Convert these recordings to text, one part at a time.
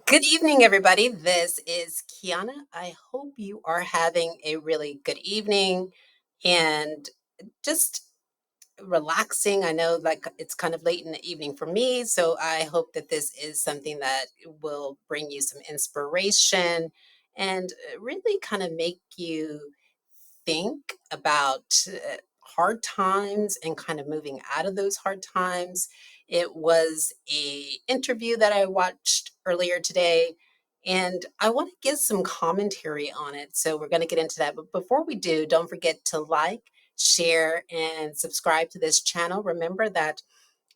Good evening, everybody. This is Kiana. I hope you are having a really good evening and just relaxing. I know like it's kind of late in the evening for me, so I hope that this is something that will bring you some inspiration and really kind of make you think about hard times and kind of moving out of those hard times. It was a interview that I watched earlier today and I want to give some commentary on it. So we're going to get into that. But before we do, don't forget to like, share, and subscribe to this channel. Remember that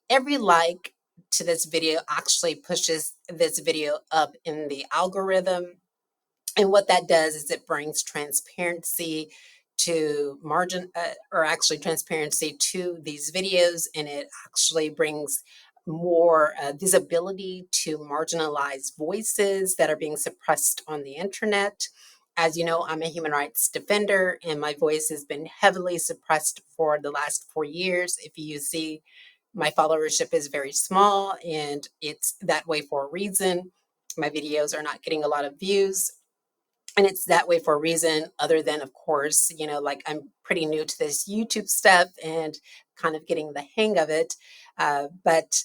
every like to this video actually pushes this video up in the algorithm, and what that does is it brings transparency to or actually transparency to these videos, and it actually brings more visibility to marginalized voices that are being suppressed on the internet. As you know, I'm a human rights defender, and my voice has been heavily suppressed for the last 4 years. If you see, my followership is very small, and it's that way for a reason. My videos are not getting a lot of views, and it's that way for a reason, other than, of course, like I'm pretty new to this YouTube stuff and kind of getting the hang of it. But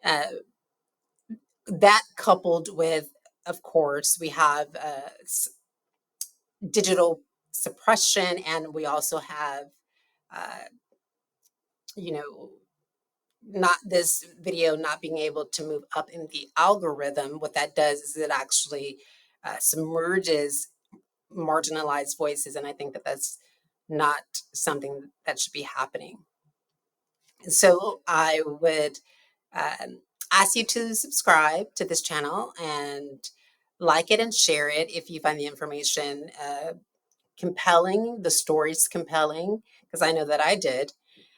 uh, that coupled with, of course, we have digital suppression, and we also have, uh, you know, not this video not being able to move up in the algorithm. What that does is it actually submerges marginalized voices, and I think that that's not something that should be happening. So I would um, ask you to subscribe to this channel and like it and share it if you find the information compelling, the stories compelling, because I know that I did.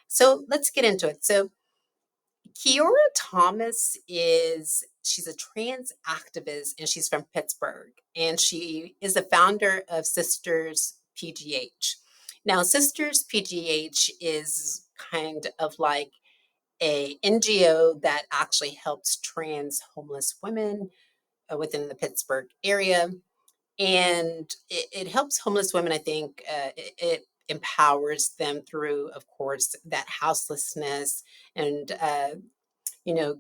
So let's get into it. So Ciora Thomas she's a trans activist, and she's from Pittsburgh, and she is the founder of Sisters PGH. Now, Sisters PGH is kind of like a NGO that actually helps trans homeless women within the Pittsburgh area, and it helps homeless women. I think it empowers them through, of course, that houselessness, and you know,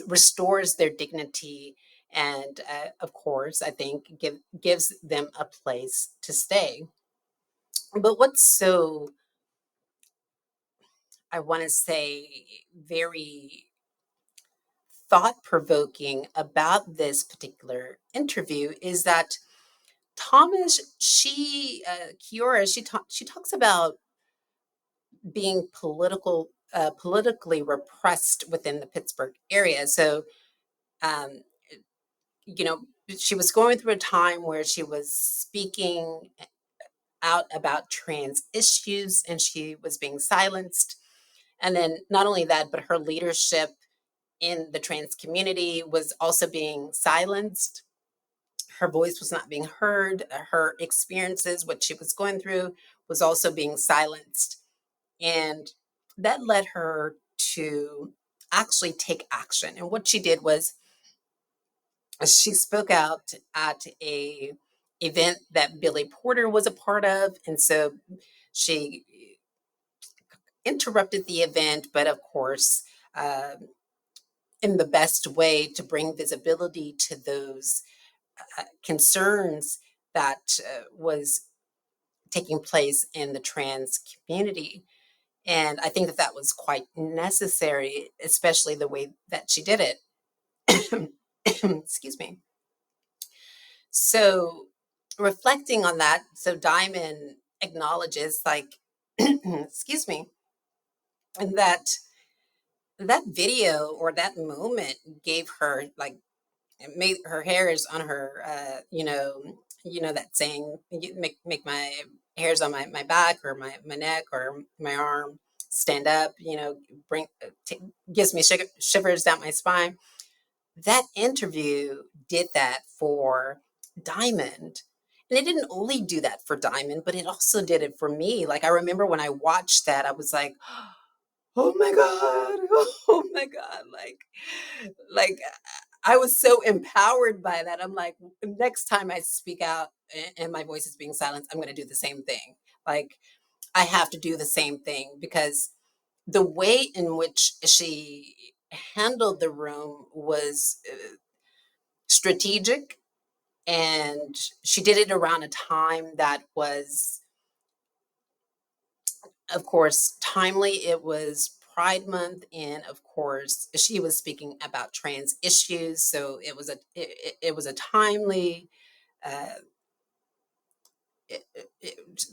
restores their dignity, and of course, I think gives them a place to stay. But what's so, I want to say, very thought provoking about this particular interview is that Thomas, Kiora, she talks about being politically repressed within the Pittsburgh area. So um, you know, she was going through a time where she was speaking out about trans issues and she was being silenced. And then not only that, but her leadership in the trans community was also being silenced. Her voice was not being heard. Her experiences, what she was going through, was also being silenced. And that led her to actually take action. And what she did was she spoke out at a event that Billy Porter was a part of, and so she interrupted the event, but of course, uh, in the best way to bring visibility to those concerns that was taking place in the trans community. And I think that that was quite necessary, especially the way that she did it. Excuse me. So, reflecting on that, so Diamond acknowledges, like, excuse me, and that video or that moment gave her, like, it made her hairs on her, that saying, make my hairs on my back or my neck or my arm stand up, bring, gives me shivers down my spine. That interview did that for Diamond. And it didn't only do that for Diamond, but it also did it for me. Like, I remember when I watched that, I was like, oh my God, oh my God. Like I was so empowered by that. I'm like, next time I speak out and my voice is being silenced, I'm going to do the same thing. Like, I have to do the same thing because the way in which she handled the room was strategic, and she did it around a time that was, of course, timely. It was Pride Month, and of course, she was speaking about trans issues, so it was a timely. Uh,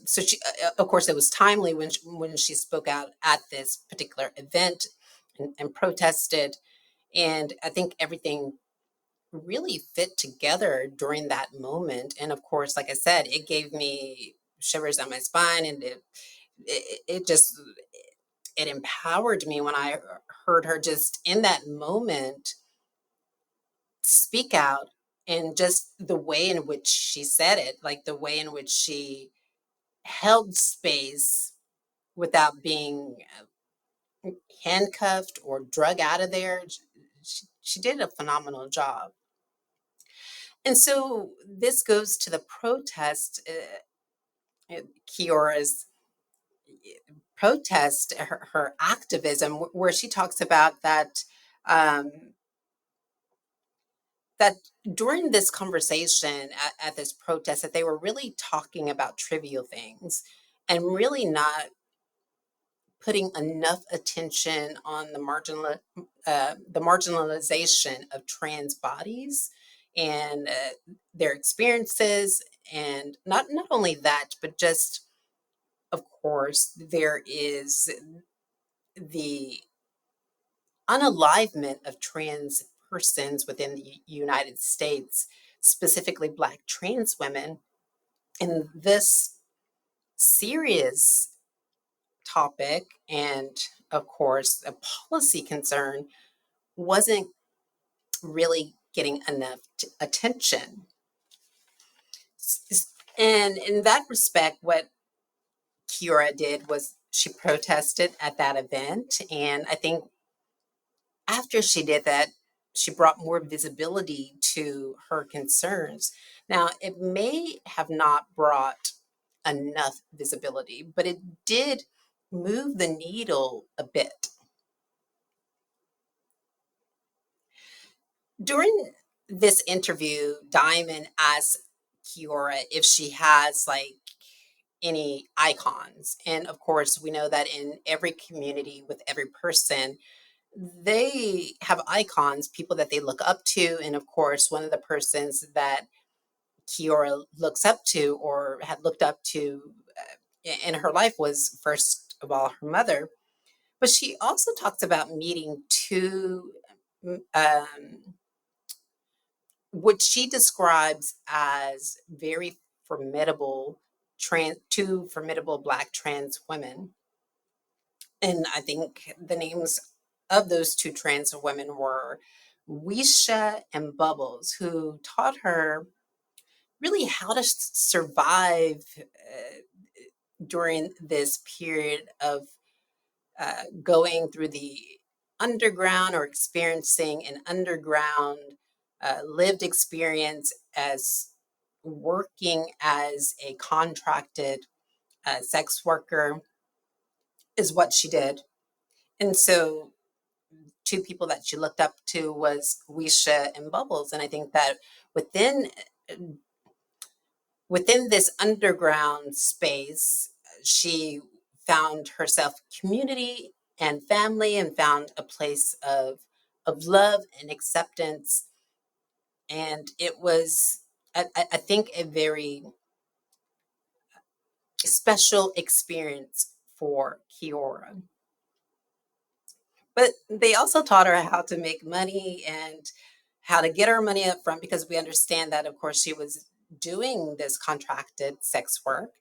so she, of course, it was timely when she spoke out at this particular event and protested, and I think everything really fit together during that moment. And of course, like I said, it gave me shivers on my spine, and it just it empowered me when I heard her just in that moment speak out, and just the way in which she said it, like the way in which she held space without being handcuffed or drug out of there. She did a phenomenal job. And so this goes to the protest, Kiora's protest, her activism, where she talks about that um, that during this conversation at this protest, that they were really talking about trivial things and really not putting enough attention on the marginalization of trans bodies and their experiences, and not only that, but just, of course, there is the unalivement of trans persons within the United States, specifically Black trans women. And this serious topic, and of course, a policy concern, wasn't really getting enough attention. And in that respect, what Ciora did was she protested at that event. And I think after she did that, she brought more visibility to her concerns. Now, it may have not brought enough visibility, but it did move the needle a bit. During this interview, Diamond asked Kiora if she has like any icons. And of course, we know that in every community with every person, they have icons, people that they look up to. And of course, one of the persons that Kiora looks up to or had looked up to in her life was, first of all, her mother. But she also talks about meeting two which she describes as very formidable two formidable Black trans women. And I think the names of those two trans women were Wisha and Bubbles, who taught her really how to survive during this period of going through the underground, or experiencing an underground lived experience as working as a contracted sex worker, is what she did. And so two people that she looked up to was Wisha and Bubbles. And I think that within within this underground space, she found herself community and family, and found a place of love and acceptance. And it was, I think, a very special experience for Kiora. But they also taught her how to make money and how to get her money up front, because we understand that, of course, she was doing this contracted sex work.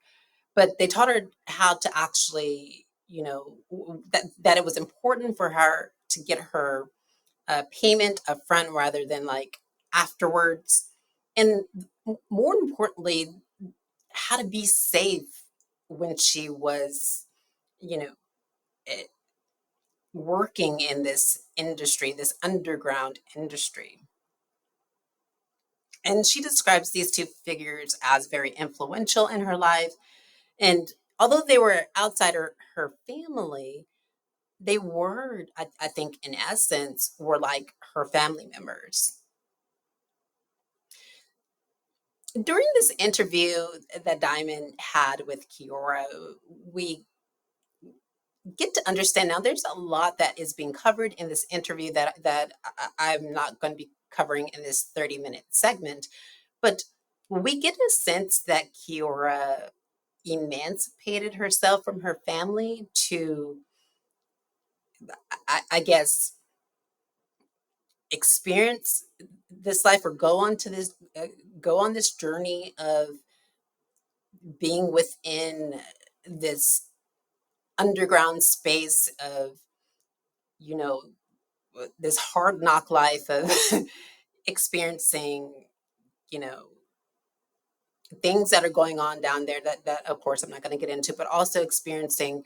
But they taught her how to actually, that it was important for her to get her payment up front rather than like afterwards. And more importantly, how to be safe when she was, you know, eh, working in this industry, this underground industry. And she describes these two figures as very influential in her life. And although they were outside her family, they were, I think, in essence, were like her family members. During this interview that Diamond had with Ciora, we get to understand now there's a lot that is being covered in this interview that I'm not going to be covering in this 30-minute segment, but we get a sense that Ciora emancipated herself from her family to, I guess, experience this life or go on this journey of being within this underground space of, you know, this hard knock life of experiencing, you know, things that are going on down there that of course I'm not going to get into, but also experiencing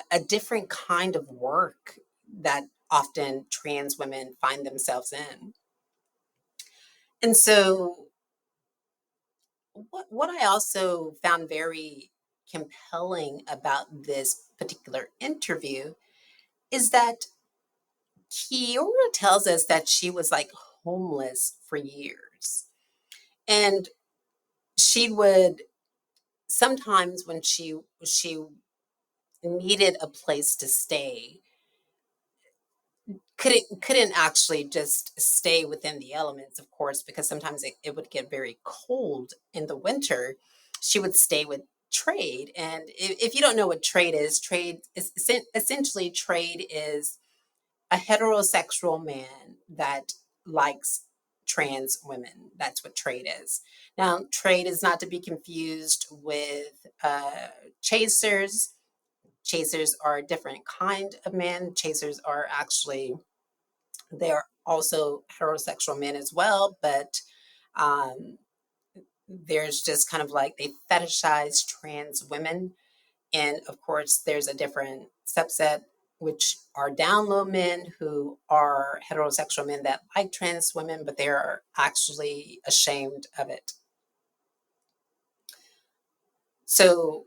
a different kind of work that often trans women find themselves in. And so what I also found very compelling about this particular interview is that Kiora tells us that she was like homeless for years. And she would sometimes when she needed a place to stay, couldn't actually just stay within the elements, of course, because sometimes it would get very cold in the winter. She would stay with trade. And if you don't know what trade is essentially trade is a heterosexual man that likes trans women. That's what trade is. Now, trade is not to be confused with chasers. Chasers are a different kind of men. Chasers are actually, they're also heterosexual men as well, but um, there's just kind of like they fetishize trans women. And of course, there's a different subset, which are down low men who are heterosexual men that like trans women, but they're actually ashamed of it. So,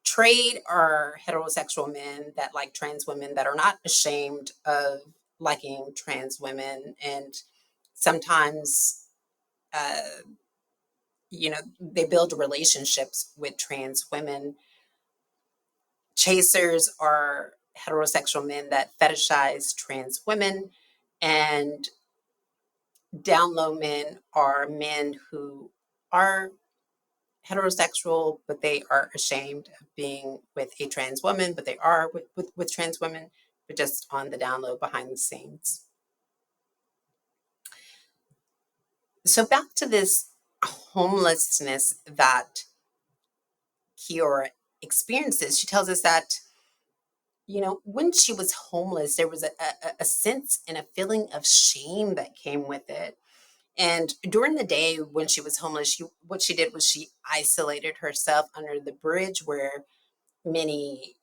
trade are heterosexual men that like trans women that are not ashamed of liking trans women. And sometimes, uh, they build relationships with trans women. Chasers are heterosexual men that fetishize trans women, and down low men are men who are heterosexual, but they are ashamed of being with a trans woman, but they are with trans women, but just on the down low behind the scenes. So back to this homelessness that Kiora experiences, she tells us that when she was homeless, there was a sense and a feeling of shame that came with it. And during the day when she was homeless, what she did was she isolated herself under the bridge where many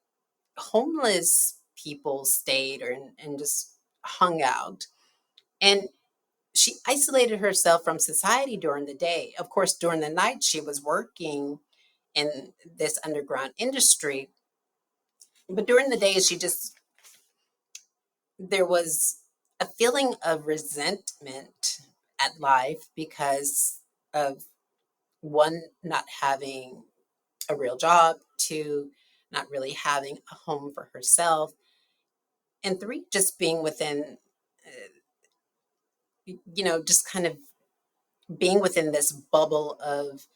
homeless people stayed and just hung out. And she isolated herself from society during the day. Of course, during the night, she was working in this underground industry. But during the day, there was a feeling of resentment at life because of one, not having a real job, two, not really having a home for herself, and three, just being within, just kind of being within this bubble of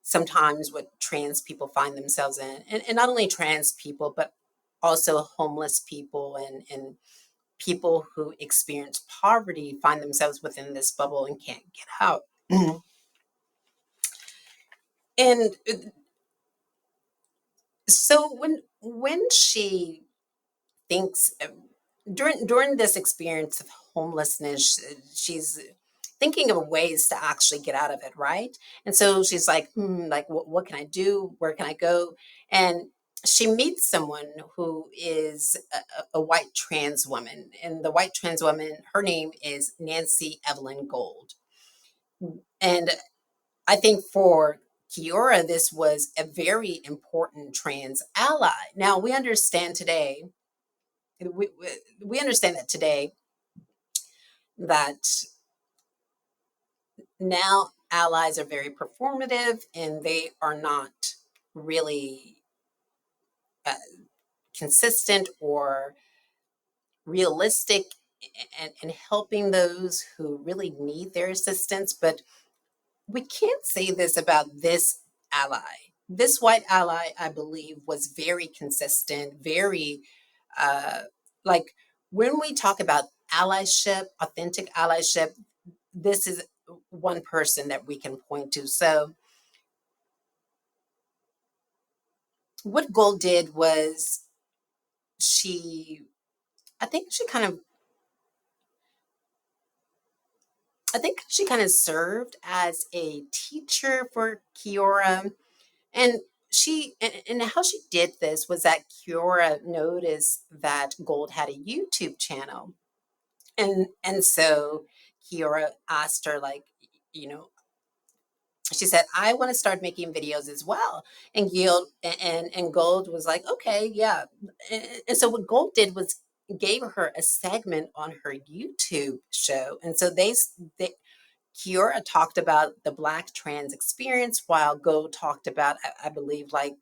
sometimes what trans people find themselves in. And not only trans people, but also homeless people and people who experience poverty find themselves within this bubble and can't get out. And so when she thinks during this experience of homelessness, she's thinking of ways to actually get out of it, right? And so she's like, like what can I do? Where can I go? And she meets someone who is a white trans woman, and the white trans woman, her name is Nancy Evelyn Gold. And I think for Ciora, this was a very important trans ally. Now we understand today, we, we we understand that today that now allies are very performative and they are not really uh, consistent or realistic and helping those who really need their assistance. But we can't say this about this ally. This white ally, I believe, was very consistent, very uh, like when we talk about allyship, authentic allyship, this is one person that we can point to. So what Gold did was she, I think she kind of, I think she kind of served as a teacher for Kiora. And and how she did this was that Kiora noticed that Gold had a YouTube channel. And so Kiora asked her, like, you know, she said, I want to start making videos as well. And Gold was like, okay, yeah. And so what Gold did was gave her a segment on her YouTube show. And so they Kiora talked about the Black trans experience, while Gold talked about, I believe, like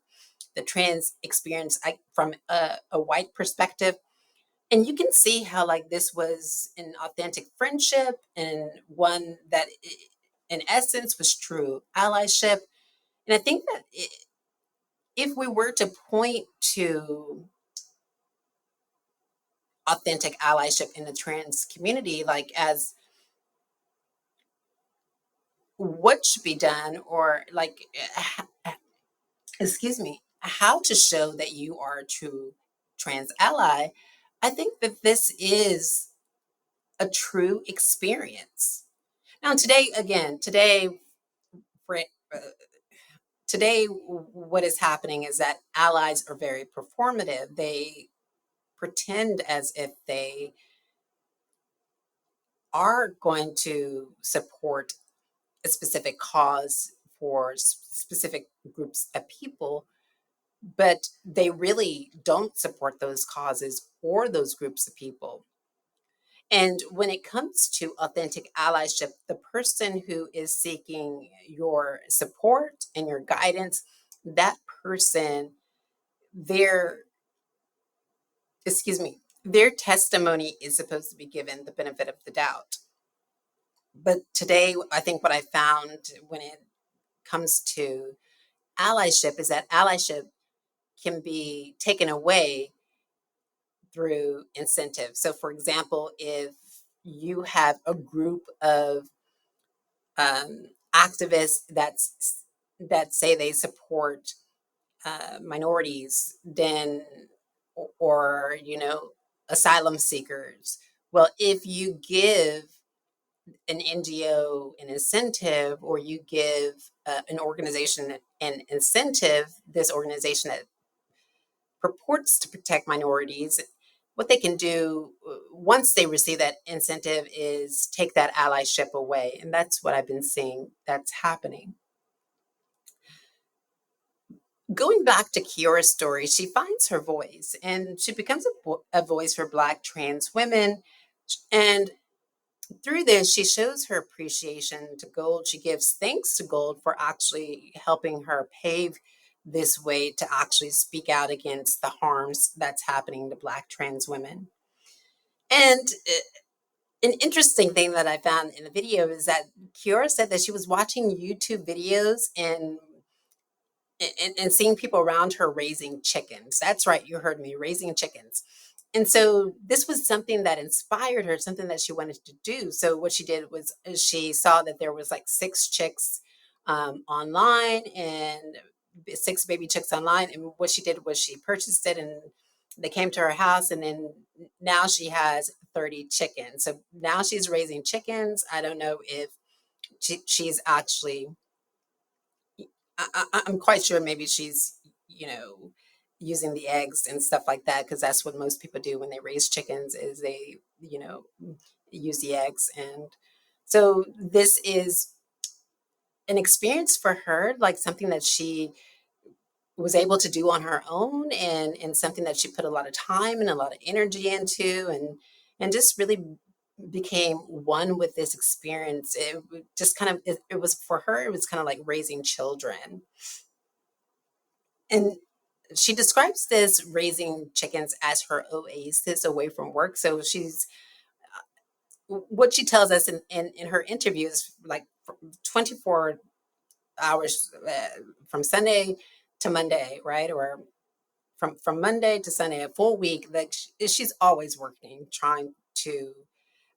the trans experience from a white perspective. And you can see how like this was an authentic friendship and one that in essence was true allyship. And I think that if we were to point to authentic allyship in the trans community, like as what should be done, or like excuse me, how to show that you are a true trans ally, I think that this is a true experience. Now, today, again, for, uh, today, what is happening is that allies are very performative. They pretend as if they are going to support a specific cause for specific groups of people, but they really don't support those causes or those groups of people. And when it comes to authentic allyship, the person who is seeking your support and your guidance, that person, their, excuse me, their testimony is supposed to be given the benefit of the doubt. But today, I think what I found when it comes to allyship is that allyship can be taken away through incentives. So, for example, if you have a group of activists that say they support minorities, then or asylum seekers. Well, if you give an NGO an incentive, or you give an organization an incentive, this organization that purports to protect minorities, what they can do once they receive that incentive is take that allyship away. And that's what I've been seeing that's happening. Going back to Kiora's story, she finds her voice and she becomes a voice for Black trans women. And through this, she shows her appreciation to Gold. She gives thanks to Gold for actually helping her pave this way to actually speak out against the harms that's happening to Black trans women. And an interesting thing that I found in the video is that Kiora said that she was watching YouTube videos and seeing people around her raising chickens. That's right, you heard me, raising chickens. And so this was something that inspired her, something that she wanted to do. So what she did was she saw that there was like six chicks online, and six baby chicks online. And what she did was she purchased it, and they came to her house, and then now she has 30 chickens. So now she's raising chickens. I don't know if she's actually I'm quite sure maybe she's, using the eggs and stuff like that, because that's what most people do when they raise chickens is they, use the eggs. And so this is. an experience for her, like something that she was able to do on her own, and something that she put a lot of time and a lot of energy into, and just really became one with this experience. Just kind of it was for her, it was kind of like raising children. And she describes this raising chickens as her oasis away from work. So she's what she tells us in her interviews, like 24 hours from Sunday to Monday, right? Or from Monday to Sunday, a full week. Like she's always working, trying to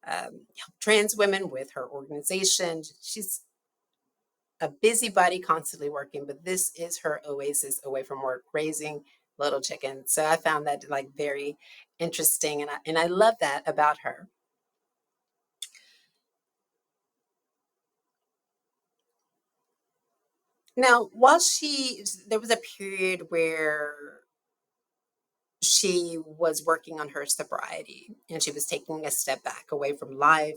help trans women with her organization. She's a busybody, constantly working, but this is her oasis away from work, raising little chickens. So I found that like very interesting, and I love that about her. Now, while there was a period where she was working on her sobriety and she was taking a step back away from life,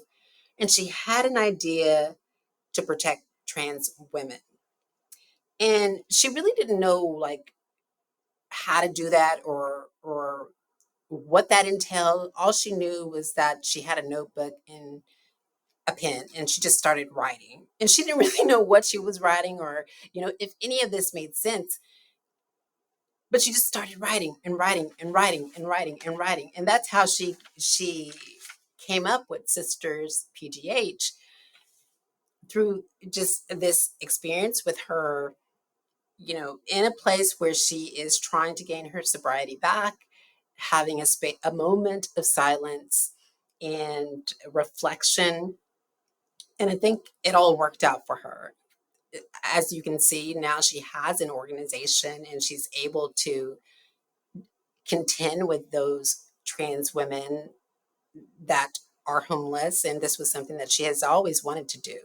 and she had an idea to protect trans women. And she really didn't know like how to do that, or what that entailed. All she knew was that she had a notebook and a pen, and she just started writing. And she didn't really know what she was writing, or if any of this made sense. But she just started writing and writing and writing and writing and writing, and that's how she came up with Sisters PGH, through just this experience with her, in a place where she is trying to gain her sobriety back, having a moment of silence and reflection. And I think it all worked out for her. As you can see, now she has an organization and she's able to contend with those trans women that are homeless. And this was something that she has always wanted to do.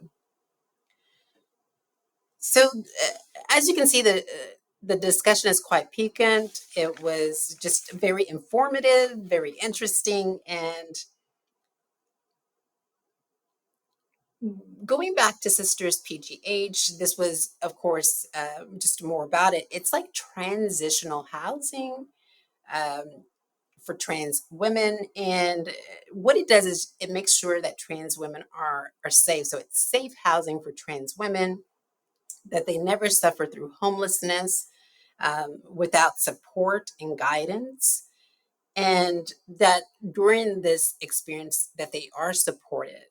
So, as you can see, the discussion is quite piquant. It was just very informative, very interesting, and going back to Sisters PGH, this was, of course, just more about it. It's like transitional housing um, for trans women, and what it does is it makes sure that trans women are safe. So it's safe housing for trans women, that they never suffer through homelessness without support and guidance, and that during this experience that they are supported.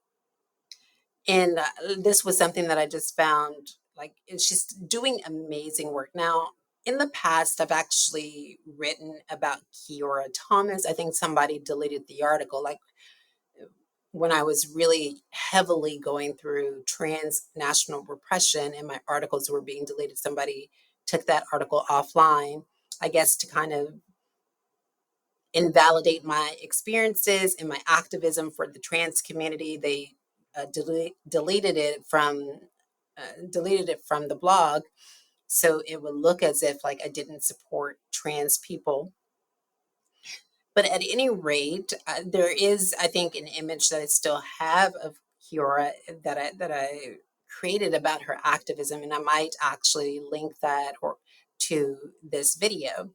And this was something that I just found like, and she's doing amazing work now. In the past, I've actually written about Ciora Thomas. I think somebody deleted the article. Like when I was really heavily going through transnational repression and my articles were being deleted, somebody took that article offline, I guess, to kind of invalidate my experiences and my activism for the trans community. They deleted it from the blog, so it would look as if like I didn't support trans people. But at any rate, there is, I think, an image that I still have of Kiora that I created about her activism, and I might actually link that or to this video.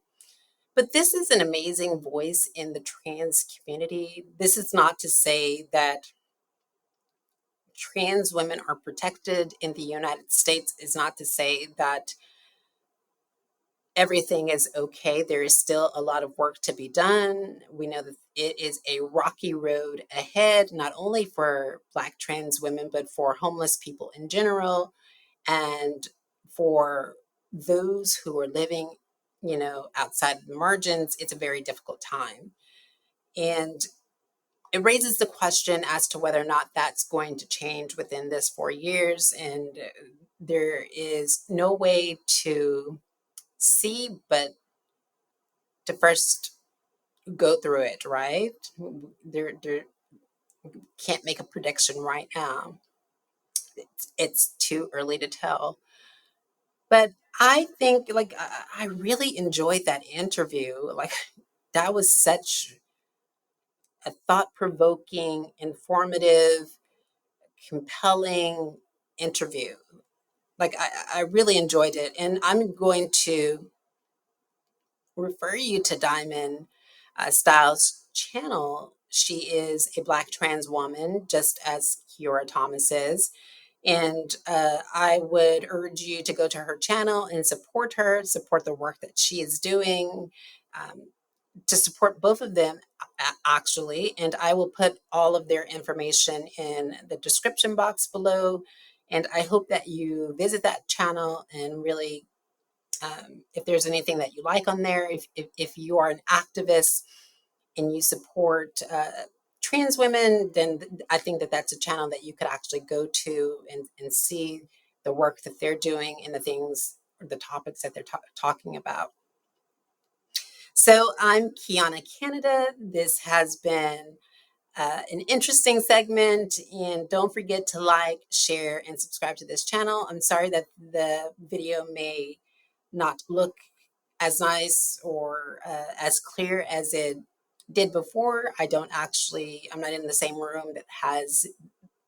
But this is an amazing voice in the trans community. This is not to say that trans women are protected in the United States, is not to say that everything is okay. There is still a lot of work to be done. We know that it is a rocky road ahead, not only for Black trans women, but for homeless people in general, and for those who are living, outside of the margins. It's a very difficult time. And it raises the question as to whether or not that's going to change within this 4 years. And there is no way to see but to first go through it, right? There can't make a prediction right now. It's too early to tell. But I think like I really enjoyed that interview. Like that was such a thought-provoking, informative, compelling interview. Like I really enjoyed it, and I'm going to refer you to Diamond Stylz channel. She is a Black trans woman, just as Ciora Thomas is. And I would urge you to go to her channel and support her, support the work that she is doing, um, to support both of them, actually. And I will put all of their information in the description box below. And I hope that you visit that channel and really, if there's anything that you like on there, if you are an activist and you support trans women, then I think that that's a channel that you could actually go to and see the work that they're doing and the things, the topics that they're talking about. So I'm Kiana Canada. This has been an interesting segment, and don't forget to like, share, and subscribe to this channel. I'm sorry that the video may not look as nice or as clear as it did before. I'm not in the same room that has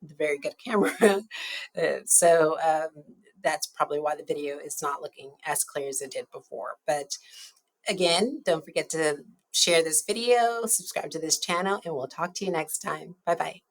the very good camera. So that's probably why the video is not looking as clear as it did before. But again, don't forget to share this video, subscribe to this channel, and we'll talk to you next time. Bye bye.